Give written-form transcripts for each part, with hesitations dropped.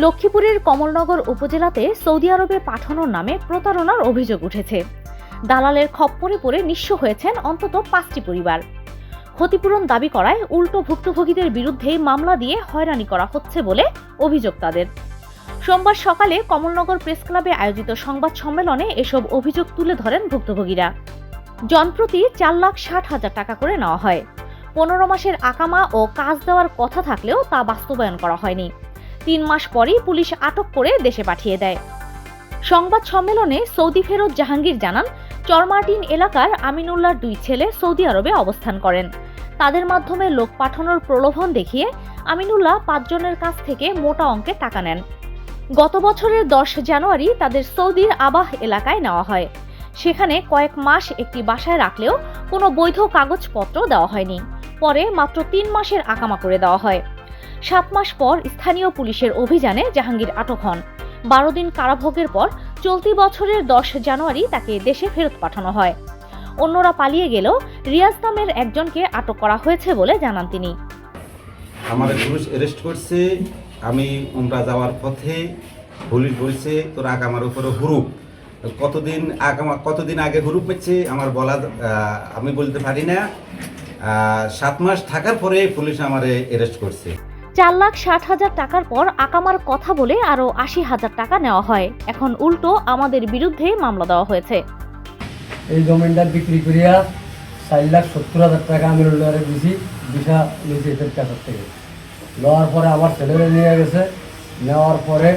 লক্ষ্মীপুরের কমলনগর উপজেলাতে সৌদি আরবে পাঠানোর নামে প্রতারণার অভিযোগ উঠেছে। দালালের খপ্পরে পড়ে নিঃস্ব হয়েছেন অন্তত 5টি পরিবার। ক্ষতিপূরণ দাবি করায় উল্টো ভুক্তভোগীদের বিরুদ্ধে মামলা দিয়ে হয়রানি করা হচ্ছে বলে অভিযোগ তাদের। সোমবার সকালে কমলনগর প্রেস ক্লাবে আয়োজিত সংবাদ সম্মেলনে এসব অভিযোগ তুলে ধরেন ভুক্তভোগীরা। জনপ্রতি 4,60,000 টাকা করে নেওয়া হয়। 15 মাসের আকামা ও কাজ দেওয়ার কথা থাকলেও তা বাস্তবায়ন করা হয়নি। 3 মাস পরই পুলিশ আটক করে দেশে পাঠিয়ে দেয়। সংবাদ সম্মেলনে সৌদি ফেরত জাহাঙ্গীর জানান, চরমার্টিন এলাকার আমিনুল্লাহর 2 ছেলে সৌদি আরবে অবস্থান করেন। তাদের মাধ্যমে লোক পাঠানোর প্রলোভন দেখিয়ে আমিনুল্লাহ 5 জনের কাছ থেকে মোটা অঙ্কের টাকা নেন। গত বছরের 10 জানুয়ারি তাদের সৌদির আবাহ এলাকায় নেওয়া হয়। সেখানে কয়েক মাস একটি বাসায় রাখলেও কোনো বৈধ কাগজপত্র দেওয়া হয়নি। পরে মাত্র 3 মাসের আকামা করে দেওয়া হয়। 7 মাস পর স্থানীয় পুলিশের অভিযানে জাহাঙ্গীর আটক হন। 12 দিন কারাভোগের পর চলতি বছরের 10 জানুয়ারি তাকে দেশে ফেরত পাঠানো হয়। অন্যরা পালিয়ে গেলেও রিয়াজ নামের একজনকে আটক করা হয়েছে বলে জানান তিনি। আমাদের পুলিশ অ্যারেস্ট করছে। আমি উমরা যাওয়ার পথে পুলিশ বলছে তোর আকামার উপরে হুরুপ কতদিন আগে হুরুপ পেয়েছে আমার বলা আমি বলতে পারি না। 7 মাস থাকার পরে পুলিশ আমারে অ্যারেস্ট করছে। 4,60,000 টাকার পর আকামার কথা বলে আরো 80,000 টাকা নেওয়া হয়। এখন উল্টো আমাদের বিরুদ্ধে মামলা দেওয়া হয়েছে। এই জমিনটা বিক্রি করিয়া 4,70,000 টাকা আমি লয়ারে দিছি, দিশা নিয়েছি এদের কাছার থেকে। লওয়ার পরে আমার ছেলেরা নিয়ে গেছে। নেওয়ার পরে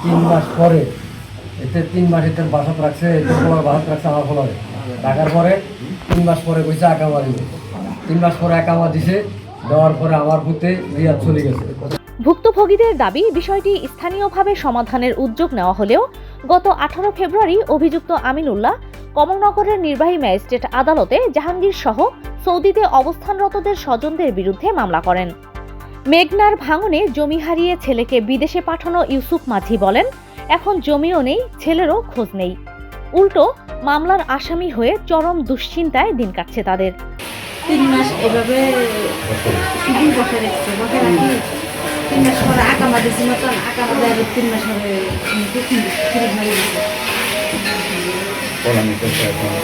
3 মাস পরে এতে 3 মাস এদের বাসত রাখছে, এদের ফলার বাসত রাখছে আমার ফলারে। রাখার পরে 3 মাস পরে কইছে আকামা দিবে। 3 মাস পরে আকামা দিছে, দেওয়ার পরে আমার পুতে রিয়াদ চলে গেছে। ভুক্তভোগীদের দাবি, বিষয়টি স্থানীয়ভাবে সমাধানের উদ্যোগ নেওয়া হলেও গত 18 ফেব্রুয়ারি অভিযুক্ত আমিনুল্লাহ কমলনগরের নির্বাহী ম্যাজিস্ট্রেট আদালতে জাহাঙ্গীর সহ সৌদিতে অবস্থানরতদের স্বজনদের বিরুদ্ধে মামলা করেন। মেঘনার ভাঙনে জমি হারিয়ে ছেলেকে বিদেশে পাঠানো ইউসুফ মাঝি বলেন, এখন জমিও নেই, ছেলেরও খোঁজ নেই। উল্টো মামলার আসামি হয়ে চরম দুশ্চিন্তায় দিন কাটছে তাদের। 3 মাস এভাবে শুধু বসে রেখেছে, বসে রাখি 3 মাস পরে আকামা দিয়েছি, নতুন আকামা দেয় 3 মাস পরে ফিরে হয়ে গেছে।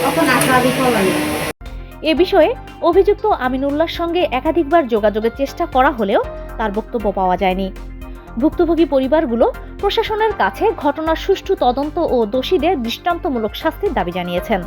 এখন আকাবি পলানি। এ বিষয়ে অভিযুক্ত আমিনুল্লাহর সঙ্গে একাধিকবার যোগাযোগের চেষ্টা করা হলেও তার বক্তব্য পাওয়া যায়নি। ভুক্তভোগী পরিবারগুলো প্রশাসনের কাছে ঘটনার সুষ্ঠু তদন্ত ও দোষীদের দৃষ্টান্তমূলক শাস্তির দাবি জানিয়েছেন।